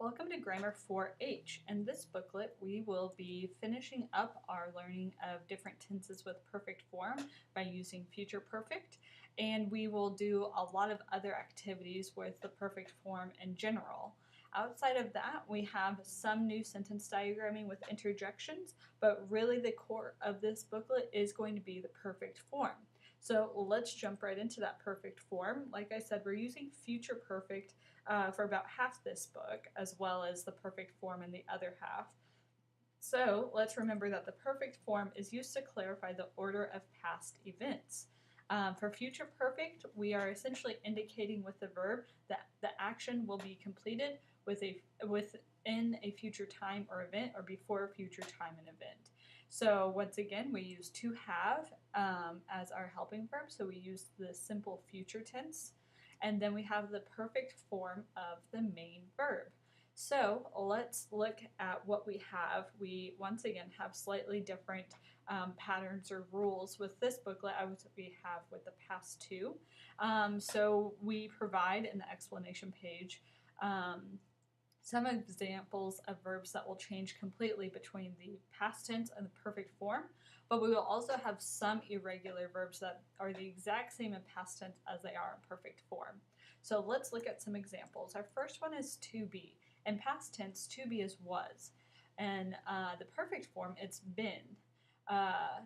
Welcome to Grammar 4H. In this booklet, we will be finishing up our learning of different tenses with perfect form by using future perfect, and we will do a lot of other activities with the perfect form in general. Outside of that, we have some new sentence diagramming with interjections, but really the core of this booklet is going to be the perfect form. So let's jump right into that perfect form. Like I said, we're using future perfect for about half this book, as well as the perfect form in the other half. So let's remember that the perfect form is used to clarify the order of past events. For future perfect, we are essentially indicating with the verb that the action will be completed within a future time or event, or before a future time and event. So once again, we use to have as our helping verb, so we use the simple future tense. And then we have the perfect form of the main verb. So let's look at what we have. We once again have slightly different patterns or rules with this booklet as we have with the past two. So we provide in the explanation page some examples of verbs that will change completely between the past tense and the perfect form, but we will also have some irregular verbs that are the exact same in past tense as they are in perfect form. So let's look at some examples. Our first one is to be. In past tense, to be is was, and the perfect form, it's been.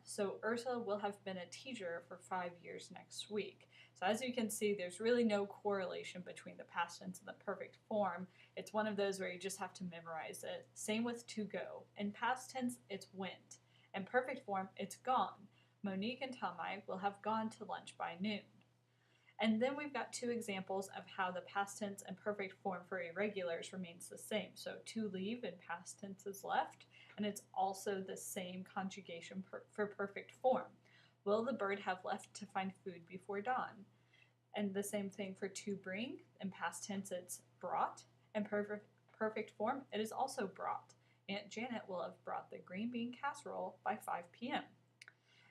So Ursula will have been a teacher for 5 years next week. So as you can see, there's really no correlation between the past tense and the perfect form. It's one of those where you just have to memorize it. Same with to go. In past tense, it's went. In perfect form, it's gone. Monique and Tomai will have gone to lunch by noon. And then we've got two examples of how the past tense and perfect form for irregulars remains the same. So to leave in past tense is left, and it's also the same conjugation for perfect form. Will the bird have left to find food before dawn? And the same thing for to bring. In past tense, it's brought. In perfect form, it is also brought. Aunt Janet will have brought the green bean casserole by 5 p.m.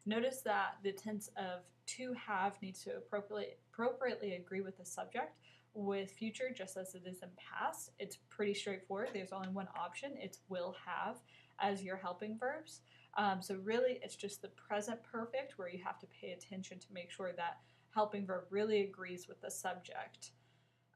Notice that the tense of to have needs to appropriately agree with the subject. With future, just as it is in past, it's pretty straightforward. There's only one option. It's will have as your helping verbs. So really, it's just the present perfect where you have to pay attention to make sure that helping verb really agrees with the subject.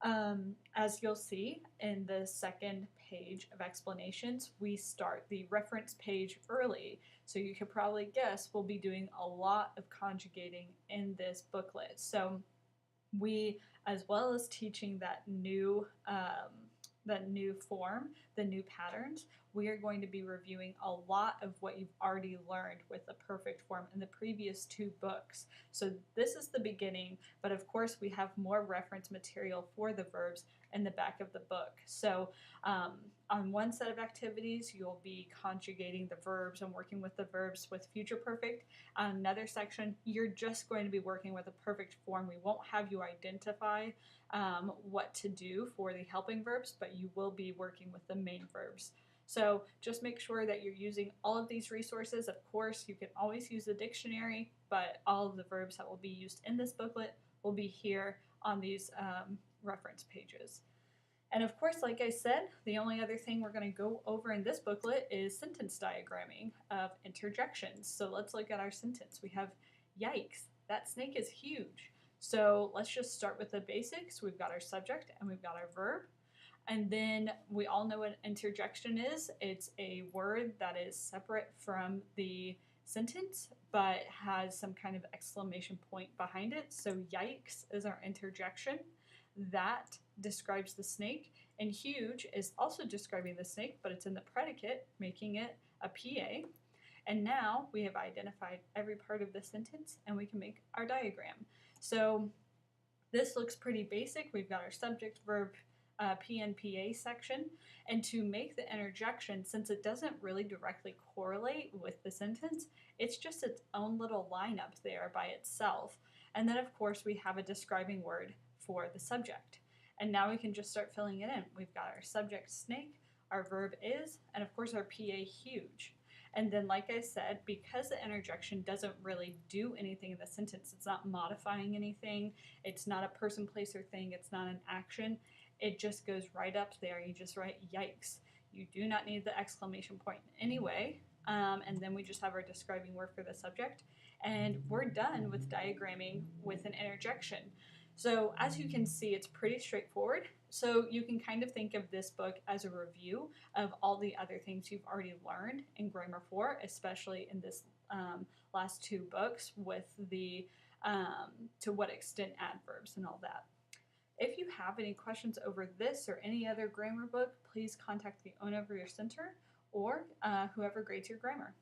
As you'll see in the second page of explanations, we start the reference page early. So you could probably guess we'll be doing a lot of conjugating in this booklet. So we, as well as teaching that new form, the new patterns, we are going to be reviewing a lot of what you've already learned with the perfect form in the previous two books. So this is the beginning, but of course we have more reference material for the verbs in the back of the book. So on one set of activities, you'll be conjugating the verbs and working with the verbs with future perfect. On another section, you're just going to be working with a perfect form. We won't have you identify what to do for the helping verbs, but you will be working with the main verbs. So just make sure that you're using all of these resources. Of course, you can always use the dictionary, but all of the verbs that will be used in this booklet will be here on these reference pages. And of course, like I said, the only other thing we're going to go over in this booklet is sentence diagramming of interjections. So let's look at our sentence. We have, yikes, that snake is huge. So let's just start with the basics. We've got our subject and we've got our verb. And then we all know what interjection is. It's a word that is separate from the sentence, but has some kind of exclamation point behind it. So yikes is our interjection. That describes the snake. And huge is also describing the snake, but it's in the predicate, making it a PA. And now we have identified every part of the sentence and we can make our diagram. So this looks pretty basic. We've got our subject, verb, PNPA section, and to make the interjection, since it doesn't really directly correlate with the sentence, it's just its own little line up there by itself. And then of course we have a describing word for the subject. And now we can just start filling it in. We've got our subject snake, our verb is, and of course our PA huge. And then, like I said, because the interjection doesn't really do anything in the sentence, it's not modifying anything, it's not a person, place, or thing, it's not an action, it just goes right up there. You just write yikes. You do not need the exclamation point anyway. And then we just have our describing word for the subject. And we're done with diagramming with an interjection. So as you can see, it's pretty straightforward. So you can kind of think of this book as a review of all the other things you've already learned in Grammar 4, especially in this last two books with the to what extent adverbs and all that. If you have any questions over this or any other grammar book, please contact the owner of your center or whoever grades your grammar.